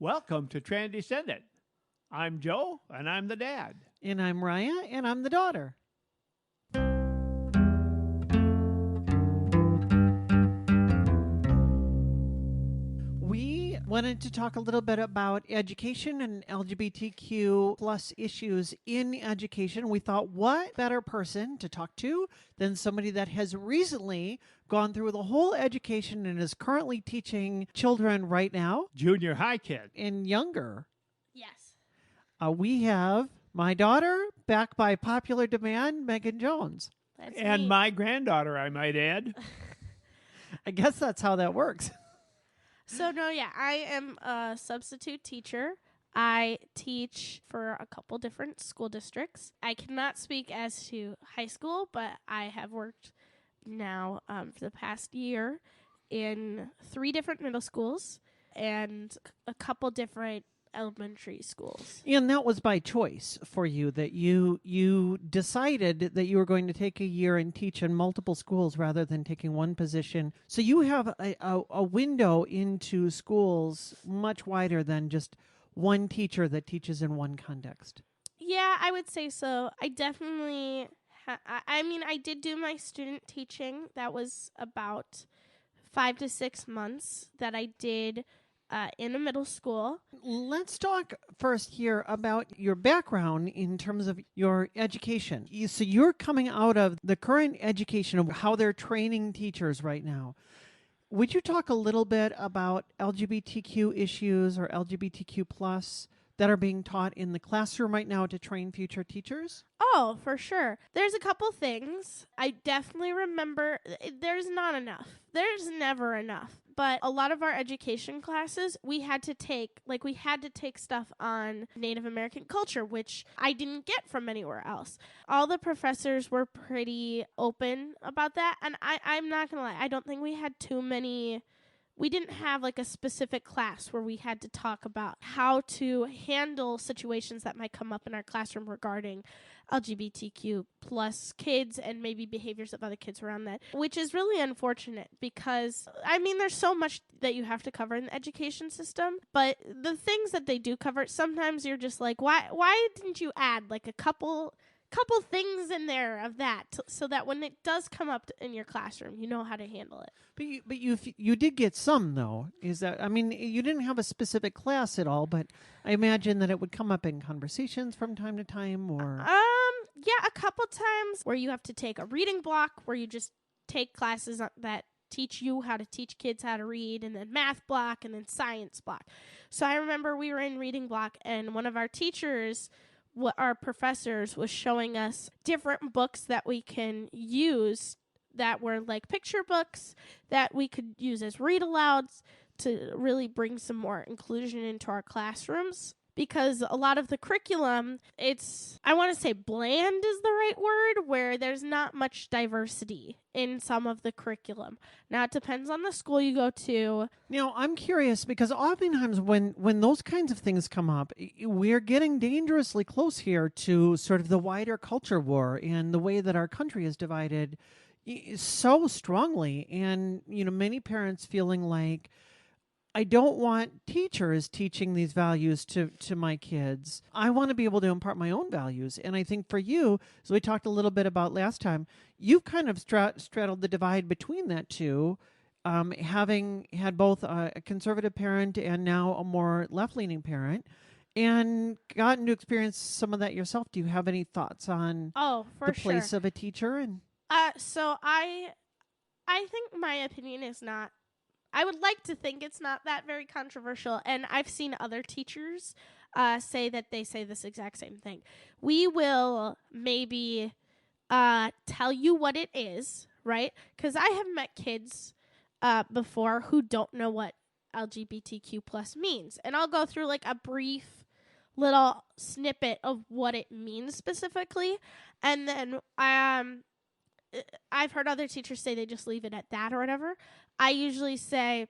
Welcome to Transcendent. I'm Joe, and I'm the dad. And I'm Raya, and I'm the daughter. We wanted to talk a little bit about education and LGBTQ plus issues in education. We thought, what better person to talk to than somebody that has recently gone through the whole education and is currently teaching children right now Junior high kid. and younger. Yes. We have my daughter, back by popular demand, Megan Jones. That's And me. my granddaughter, I might add. I guess that's how that works. I am a substitute teacher. I teach for a couple different school districts. I cannot speak as to high school, but I have worked now for the past year in 3 different middle schools and a couple different elementary schools. And that was by choice for you, that you decided that you were going to take a year and teach in multiple schools rather than taking one position. So you have a window into schools much wider than just one teacher that teaches in one context. Yeah, I would say so. I definitely, I did do my student teaching. That was about 5 to 6 months that I did in a middle school. Let's talk first here about your background in terms of your education. So you're coming out of the current education of how they're training teachers right now. Would you talk a little bit about LGBTQ issues or LGBTQ plus that are being taught in the classroom right now to train future teachers? Oh, for sure. There's a couple things. I definitely remember there's not enough. There's never enough. But a lot of our education classes, we had to take stuff on Native American culture, which I didn't get from anywhere else. All the professors were pretty open about that. And I'm not going to lie, I don't think we had too many. We didn't have like a specific class where we had to talk about how to handle situations that might come up in our classroom regarding LGBTQ plus kids and maybe behaviors of other kids around that, which is really unfortunate because, there's so much that you have to cover in the education system, but the things that they do cover, sometimes you're just like, why didn't you add like a couple things in there of that so that when it does come up in your classroom, you know how to handle it. But you did get some, though. You didn't have a specific class at all, but I imagine that it would come up in conversations from time to time, or yeah, a couple times where you have to take a reading block where you just take classes that teach you how to teach kids how to read, and then math block, and then science block. So I remember we were in reading block, and one of our teachers, our professors, was showing us different books that we can use that were like picture books that we could use as read alouds to really bring some more inclusion into our classrooms. Because a lot of the curriculum, I want to say bland is the right word, where there's not much diversity in some of the curriculum. Now, it depends on the school you go to. I'm curious because oftentimes when those kinds of things come up, we're getting dangerously close here to sort of the wider culture war and the way that our country is divided so strongly. And, many parents feeling like, I don't want teachers teaching these values to my kids. I want to be able to impart my own values. And I think for you, as we talked a little bit about last time, you've kind of straddled the divide between that two, having had both a conservative parent and now a more left-leaning parent, and gotten to experience some of that yourself. Do you have any thoughts on the place of a teacher? And so I think my opinion is not. I would like to think it's not that very controversial, and I've seen other teachers say that they say this exact same thing. We will maybe tell you what it is, right? Because I have met kids before who don't know what LGBTQ plus means, and I'll go through like a brief little snippet of what it means specifically, and then I've heard other teachers say they just leave it at that or whatever. I usually say,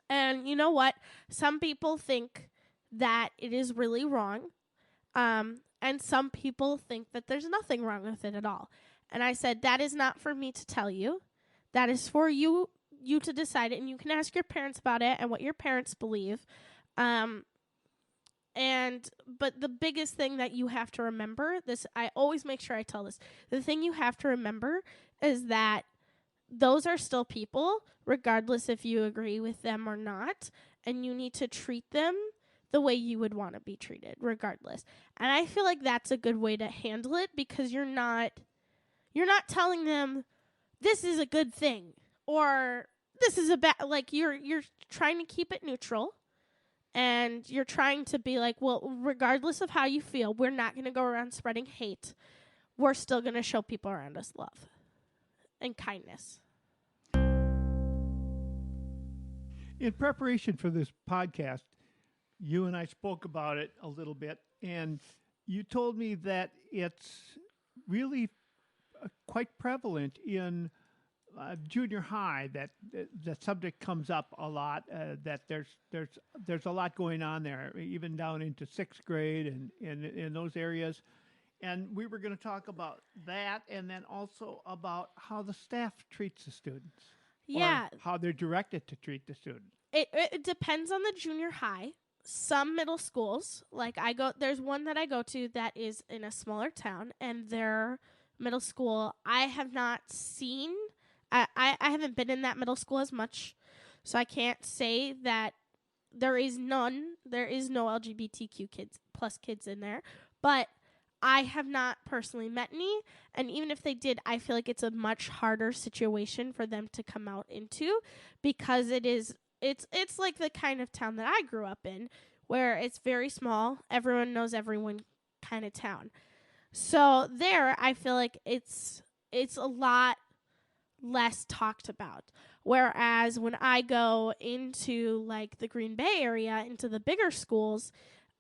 and you know what? Some people think that it is really wrong, and some people think that there's nothing wrong with it at all. And I said, that is not for me to tell you. That is for you to decide it, and you can ask your parents about it and what your parents believe. Um, but the biggest thing that you have to remember, this I always make sure I tell this. The thing you have to remember is that those are still people, regardless if you agree with them or not, and you need to treat them the way you would want to be treated, regardless. And I feel like that's a good way to handle it, because you're not telling them this is a good thing or this is a bad, like you're trying to keep it neutral, and you're trying to be like, well, regardless of how you feel, we're not going to go around spreading hate. We're still going to show people around us love and kindness. In preparation for this podcast, you and I spoke about it a little bit, and you told me that it's really quite prevalent in junior high, that the subject comes up a lot. That there's a lot going on there, even down into sixth grade and in those areas. And we were going to talk about that, and then also about how the staff treats the students. Yeah. Or how they're directed to treat the students. It depends on the junior high. Some middle schools, there's one that I go to that is in a smaller town, and their middle school, I have not seen. I haven't been in that middle school as much, so I can't say that there is no LGBTQ kids in there, but I have not personally met any, and even if they did, I feel like it's a much harder situation for them to come out into, because it's like the kind of town that I grew up in, where it's very small, everyone knows everyone kind of town. So there, I feel like it's a lot less talked about. Whereas when I go into like the Green Bay area, into the bigger schools,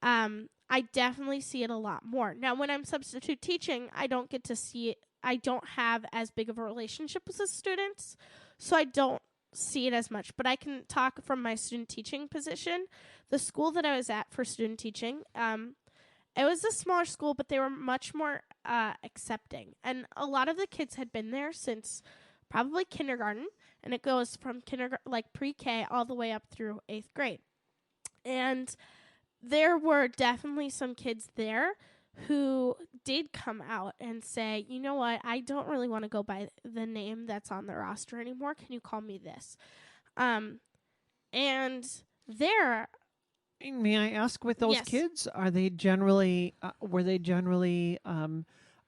I definitely see it a lot more. Now, when I'm substitute teaching, I don't get to see it. I don't have as big of a relationship with the students, so I don't see it as much. But I can talk from my student teaching position. The school that I was at for student teaching, it was a smaller school, but they were much more accepting. And a lot of the kids had been there since probably kindergarten, and it goes from pre-K all the way up through 8th grade. And there were definitely some kids there who did come out and say, you know what, I don't really want to go by the name that's on the roster anymore. Can you call me this? And there... May I ask, with those Yes. kids, are they generally were they generally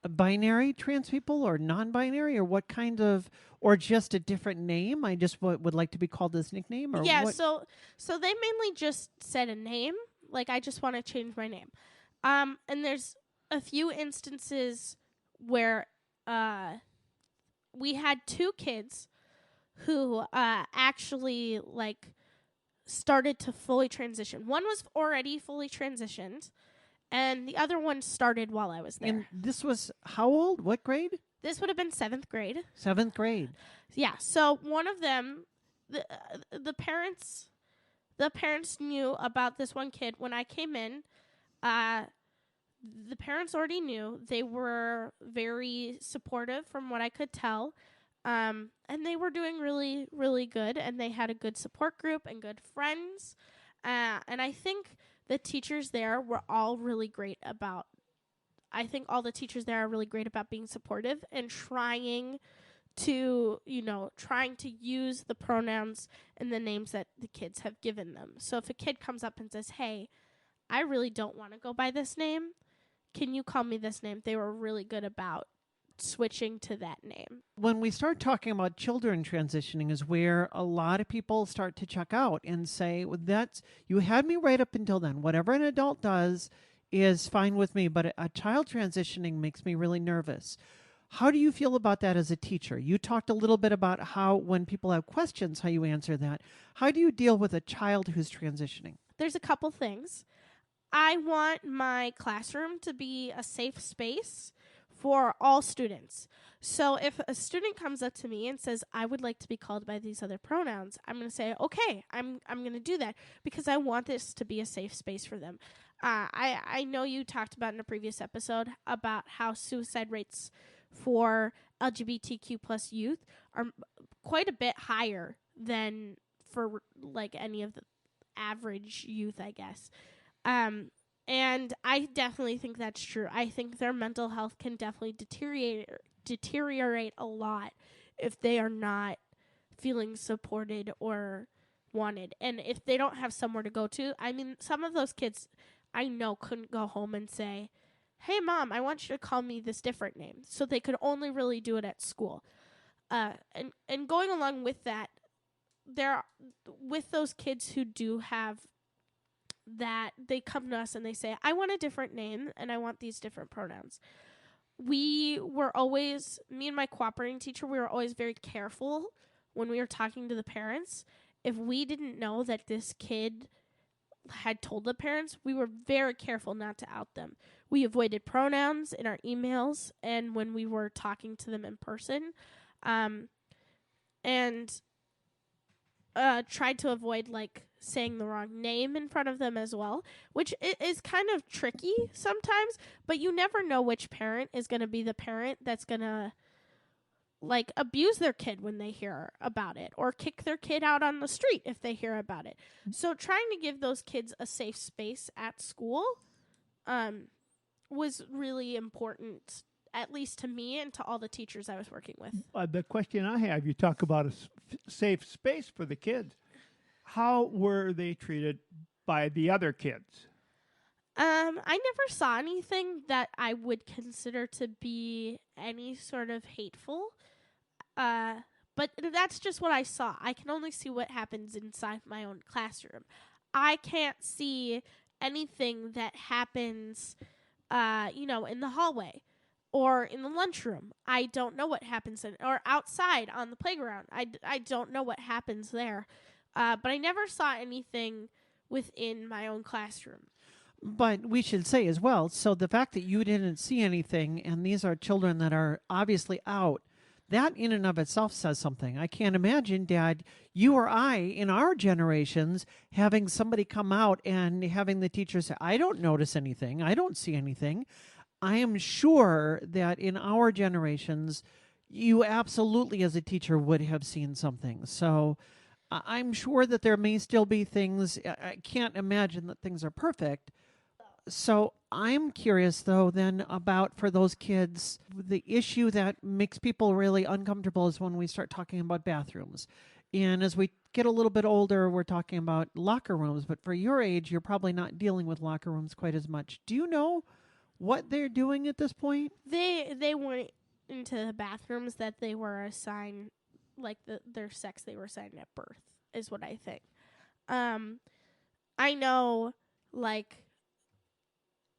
binary trans people or non-binary, or what kind of, or just a different name? I just would like to be called this nickname, or Yeah, what? so they mainly just said a name, like, I just want to change my name. And there's a few instances where we had two kids who actually like started to fully transition. One was already fully transitioned, and the other one started while I was there. And this was how old? What grade? This would have been 7th grade. 7th grade. Yeah. So one of them, the parents knew about this one kid when I came in. The parents already knew. They were very supportive, from what I could tell. And they were doing really, really good, and they had a good support group and good friends. And I think the teachers there were all really great about, I think all the teachers there are really great about being supportive and trying to use the pronouns and the names that the kids have given them. So if a kid comes up and says, hey, I really don't want to go by this name, can you call me this name? They were really good about switching to that name. When we start talking about children transitioning is where a lot of people start to check out and say, well, that's, you had me right up until then. Whatever an adult does is fine with me, but a child transitioning makes me really nervous. How do you feel about that as a teacher? You talked a little bit about how when people have questions, how you answer that. How do you deal with a child who's transitioning? There's a couple things. I want my classroom to be a safe space for all students. So if a student comes up to me and says, I would like to be called by these other pronouns, I'm going to say, okay, I'm going to do that, because I want this to be a safe space for them. I know you talked about in a previous episode about how suicide rates for LGBTQ plus youth are quite a bit higher than for like any of the average youth, I guess. And I definitely think that's true. I think their mental health can definitely deteriorate a lot if they are not feeling supported or wanted. And if they don't have somewhere to go to, I mean, some of those kids I know couldn't go home and say, "Hey, Mom, I want you to call me this different name." So they could only really do it at school. And going along with that, with those kids who do have that, they come to us and they say, "I want a different name and I want these different pronouns." Me and my cooperating teacher, we were always very careful when we were talking to the parents. If we didn't know that this kid had told the parents, we were very careful not to out them. We avoided pronouns in our emails and when we were talking to them in person. And tried to avoid saying the wrong name in front of them as well, which is kind of tricky sometimes, but you never know which parent is going to be the parent that's going to abuse their kid when they hear about it, or kick their kid out on the street if they hear about it. So trying to give those kids a safe space at school was really important, at least to me and to all the teachers I was working with. The question I have, you talk about a safe space for the kids. How were they treated by the other kids? I never saw anything that I would consider to be any sort of hateful. But that's just what I saw. I can only see what happens inside my own classroom. I can't see anything that happens, in the hallway or in the lunchroom. I don't know what happens or outside on the playground. I don't know what happens there. But I never saw anything within my own classroom. But we should say as well, so the fact that you didn't see anything, and these are children that are obviously out, that in and of itself says something. I can't imagine, Dad, you or I, in our generations, having somebody come out and having the teacher say, "I don't notice anything. I don't see anything." I am sure that in our generations, you absolutely as a teacher would have seen something. So I'm sure that there may still be things. I can't imagine that things are perfect. So I'm curious, though, then about for those kids, the issue that makes people really uncomfortable is when we start talking about bathrooms. And as we get a little bit older, we're talking about locker rooms. But for your age, you're probably not dealing with locker rooms quite as much. Do you know what they're doing at this point? They went into the bathrooms that they were assigned, their sex they were assigned at birth, is what I think. I know,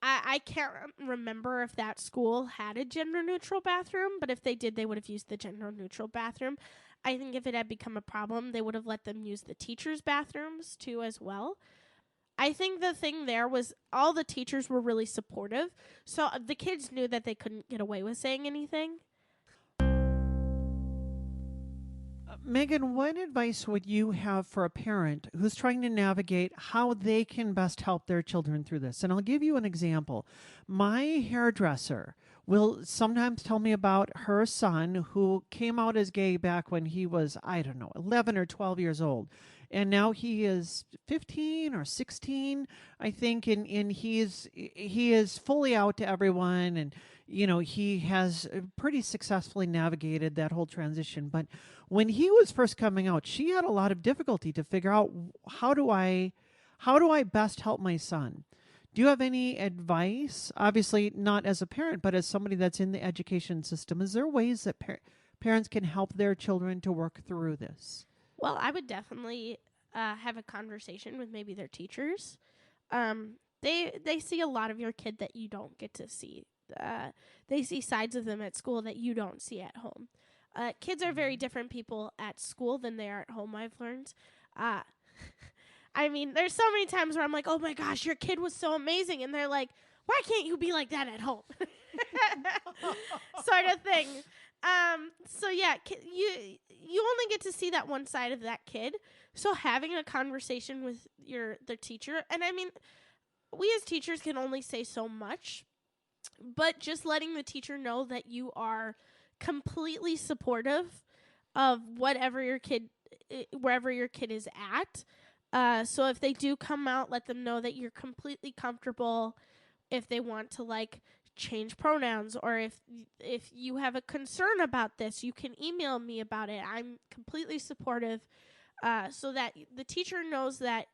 I can't remember if that school had a gender-neutral bathroom, but if they did, they would have used the gender-neutral bathroom. I think if it had become a problem, they would have let them use the teachers' bathrooms, too, as well. I think the thing there was all the teachers were really supportive, so the kids knew that they couldn't get away with saying anything. Megan, what advice would you have for a parent who's trying to navigate how they can best help their children through this? And I'll give you an example. My hairdresser will sometimes tell me about her son who came out as gay back when he was, 11 or 12 years old. And now he is 15 or 16, I think, and he is fully out to everyone, and he has pretty successfully navigated that whole transition. But when he was first coming out, she had a lot of difficulty to figure out how do I best help my son. Do you have any advice? Obviously, not as a parent, but as somebody that's in the education system. Is there ways that parents can help their children to work through this? Well, I would definitely have a conversation with maybe their teachers. They see a lot of your kid that you don't get to see. They see sides of them at school that you don't see at home. Kids are very different people at school than they are at home, I've learned. I mean, there's so many times where I'm like, "Oh my gosh, your kid was so amazing." And they're like, "Why can't you be like that at home?" Sort of thing. So yeah, you only get to see that one side of that kid. So having a conversation with the teacher, and I mean, we as teachers can only say so much, but just letting the teacher know that you are completely supportive of wherever your kid is at, So if they do come out, let them know that you're completely comfortable. If they want to like change pronouns, or if you have a concern about this, you can email me about it. I'm completely supportive, so that the teacher knows that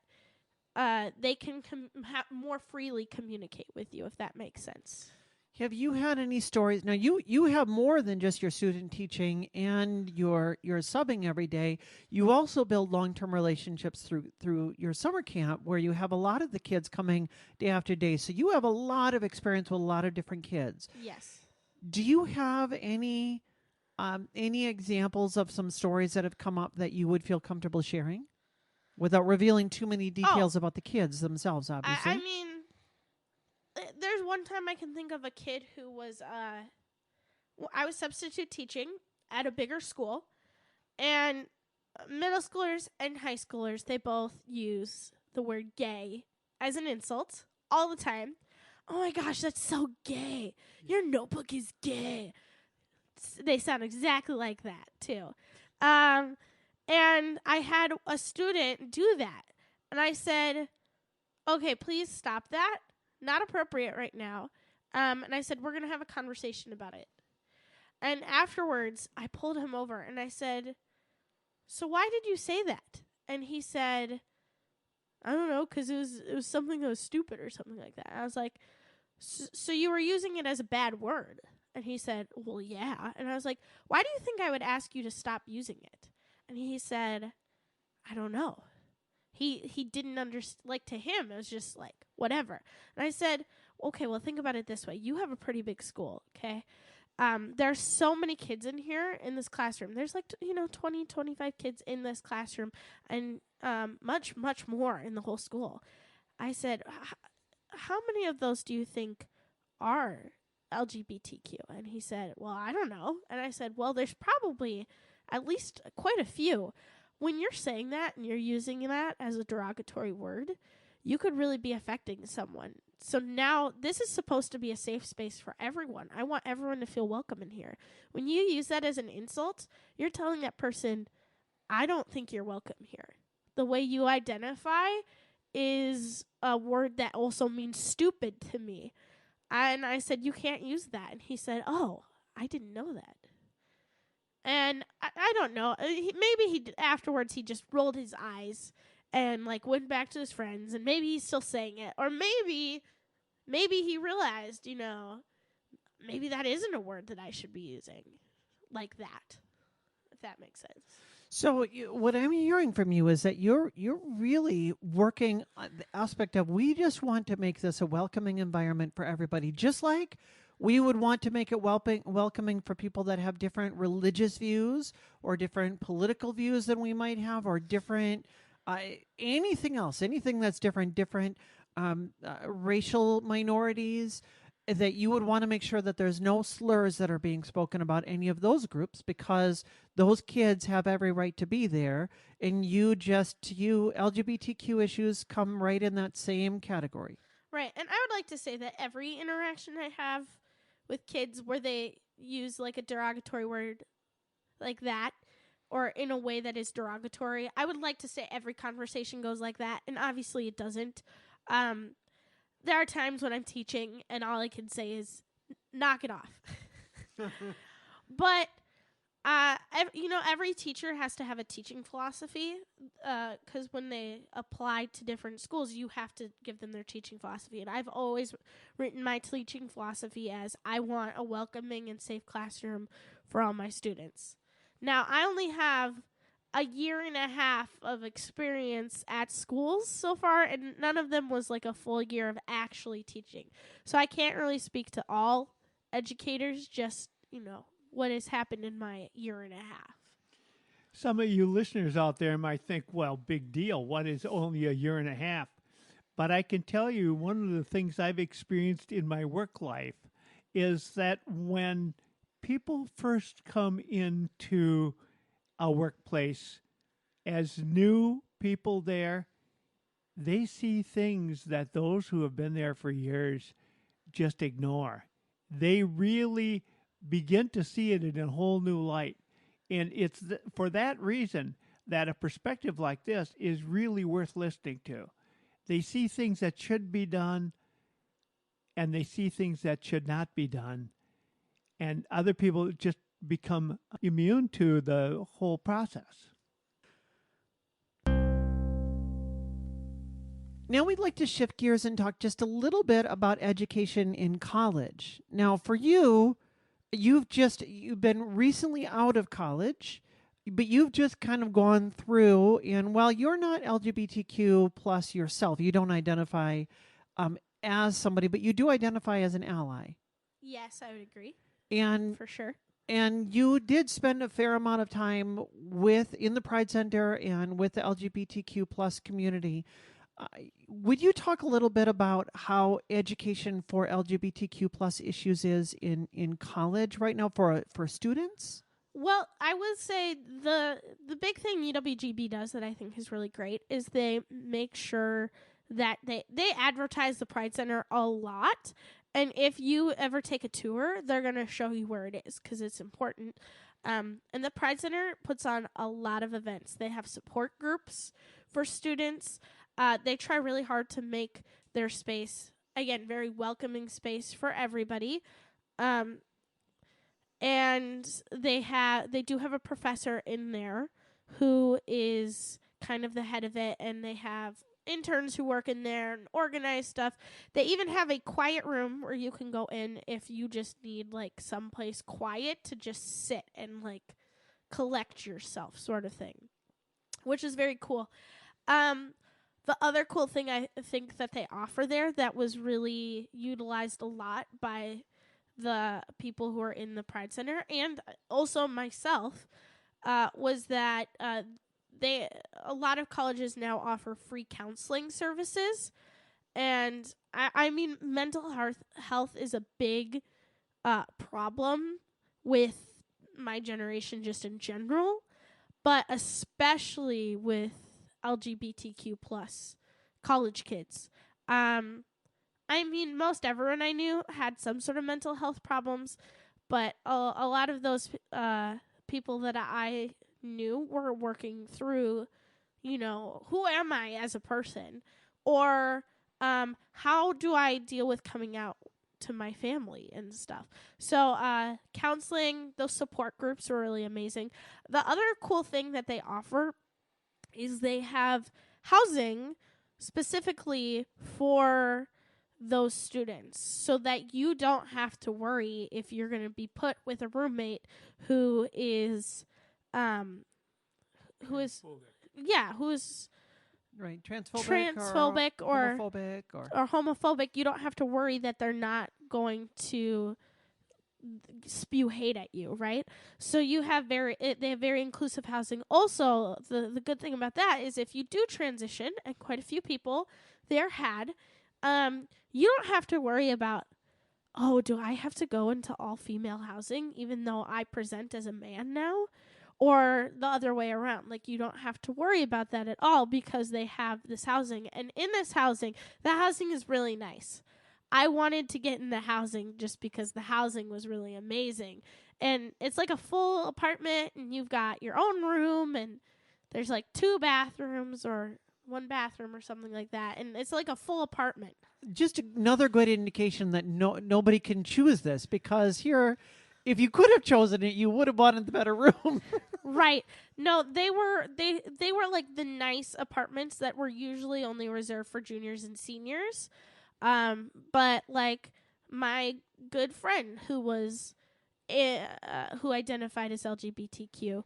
they can more freely communicate with you, if that makes sense. Have you had any stories? Now, you have more than just your student teaching and your subbing every day. You also build long-term relationships through your summer camp, where you have a lot of the kids coming day after day. So you have a lot of experience with a lot of different kids. Yes. Do you have any examples of some stories that have come up that you would feel comfortable sharing, without revealing too many details about the kids themselves? Obviously, I mean, there's one time I can think of a kid who was I was substitute teaching at a bigger school, and middle schoolers and high schoolers, they both use the word gay as an insult all the time. Oh my gosh, that's so gay. Your notebook is gay. They sound exactly like that too. And I had a student do that, and I said, okay, please stop that. Not appropriate right now. And I said, we're going to have a conversation about it. And afterwards, I pulled him over and I said, so why did you say that? And he said, I don't know, because it was something that was stupid or something like that. I was like, so you were using it as a bad word? And he said, well, yeah. And I was like, why do you think I would ask you to stop using it? And he said, I don't know. He didn't understand. Like, to him, it was just like, whatever. And I said, okay, well, think about it this way. You have a pretty big school, okay? There's so many kids in here in this classroom. There's like, 20, 25 kids in this classroom, and much, much more in the whole school. I said, how many of those do you think are LGBTQ? And he said, well, I don't know. And I said, well, there's probably at least quite a few. When you're saying that and you're using that as a derogatory word, you could really be affecting someone. So now this is supposed to be a safe space for everyone. I want everyone to feel welcome in here. When you use that as an insult, you're telling that person, I don't think you're welcome here. The way you identify is a word that also means stupid to me. And I said, you can't use that. And he said, oh, I didn't know that. And I don't know. Afterwards he just rolled his eyes and like went back to his friends, and maybe he's still saying it, or maybe he realized, maybe that isn't a word that I should be using like that, if that makes sense. So what I'm hearing from you is that you're really working on the aspect of, we just want to make this a welcoming environment for everybody, just like we would want to make it welcoming for people that have different religious views or different political views than we might have, or different anything else, anything that's different racial minorities, that you would want to make sure that there's no slurs that are being spoken about any of those groups, because those kids have every right to be there, and LGBTQ issues come right in that same category. Right. And I would like to say that every interaction I have with kids where they use like a derogatory word like that, or in a way that is derogatory, I would like to say every conversation goes like that, and obviously it doesn't. There are times when I'm teaching and all I can say is, knock it off. But, every teacher has to have a teaching philosophy, because when they apply to different schools, you have to give them their teaching philosophy. And I've always written my teaching philosophy as, I want a welcoming and safe classroom for all my students. Now, I only have a year and a half of experience at schools so far, and none of them was like a full year of actually teaching. So I can't really speak to all educators, just, what has happened in my year and a half. Some of you listeners out there might think, well, big deal. What is only a year and a half? But I can tell you, one of the things I've experienced in my work life is that when people first come into a workplace as new people there, they see things that those who have been there for years just ignore. They really begin to see it in a whole new light. And it's for that reason that a perspective like this is really worth listening to. They see things that should be done, and they see things that should not be done. And other people just become immune to the whole process. Now we'd like to shift gears and talk just a little bit about education in college. Now for you, you've been recently out of college, but you've just kind of gone through, and while you're not LGBTQ plus yourself, you don't identify as somebody, but you do identify as an ally. Yes, I would agree. And for sure. And you did spend a fair amount of time in the Pride Center and with the LGBTQ plus community. Would you talk a little bit about how education for LGBTQ plus issues is in college right now for students? Well, I would say the big thing UWGB does that I think is really great is they make sure that they advertise the Pride Center a lot. And if you ever take a tour, they're going to show you where it is because it's important. And the Pride Center puts on a lot of events. They have support groups for students. They try really hard to make their space, again, very welcoming space for everybody. And they do have a professor in there who is kind of the head of it, and they have interns who work in there and organize stuff. They even have a quiet room where you can go in if you just need like someplace quiet to just sit and like collect yourself, sort of thing, which is very cool. The other cool thing I think that they offer there that was really utilized a lot by the people who are in the Pride Center and also myself was that a lot of colleges now offer free counseling services. And I mean, mental health is a big problem with my generation just in general, but especially with LGBTQ plus college kids. I mean, most everyone I knew had some sort of mental health problems, but a lot of those people that I knew were working through, who am I as a person? Or how do I deal with coming out to my family and stuff? So counseling, those support groups are really amazing. The other cool thing that they offer is they have housing specifically for those students so that you don't have to worry if you're going to be put with a roommate who is who's right, transphobic or homophobic or homophobic. You don't have to worry that they're not going to spew hate at you, right? So you have they have very inclusive housing. Also, the good thing about that is if you do transition, and quite a few people there had, you don't have to worry about, oh, do I have to go into all female housing even though I present as a man now? Or the other way around. Like, you don't have to worry about that at all because they have this housing. And in this housing, the housing is really nice. I wanted to get in the housing just because the housing was really amazing. And it's like a full apartment, and you've got your own room, and there's like 2 bathrooms or 1 bathroom or something like that. And it's like a full apartment. Just another good indication that nobody can choose this, because here, if you could have chosen it, you would have wanted the better room. Right. No, they were like the nice apartments that were usually only reserved for juniors and seniors. But like my good friend who was who identified as LGBTQ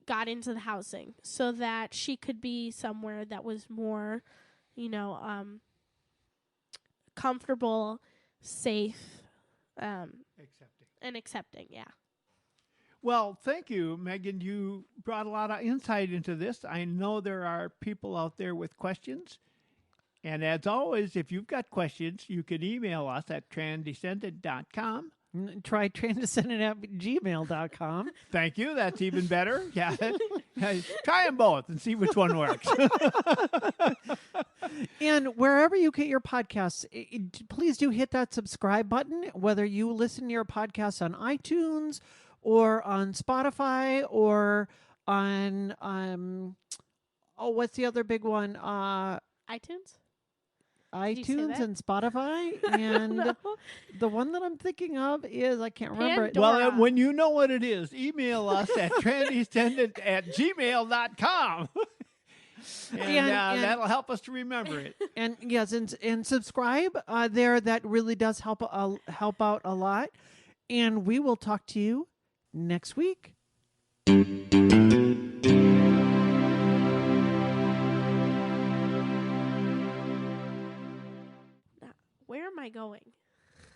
got into the housing so that she could be somewhere that was more, comfortable, safe, accepting. Yeah. Well, thank you, Megan. You brought a lot of insight into this. I know there are people out there with questions. And as always, if you've got questions, you can email us at transcendent.com. Try transcendent@gmail.com. Thank you. That's even better. Yeah. Try them both and see which one works. And wherever you get your podcasts, please do hit that subscribe button, whether you listen to your podcasts on iTunes or on Spotify or on what's the other big one? iTunes? you say iTunes that? and Spotify. And No. the one that I'm thinking of is I can't remember it. Pandora. Well, when you know what it is, email us at trendyscendant@gmail.com. and that'll help us to remember it. And yes, and subscribe there. That really does help out a lot. And we will talk to you next week. Where am I going?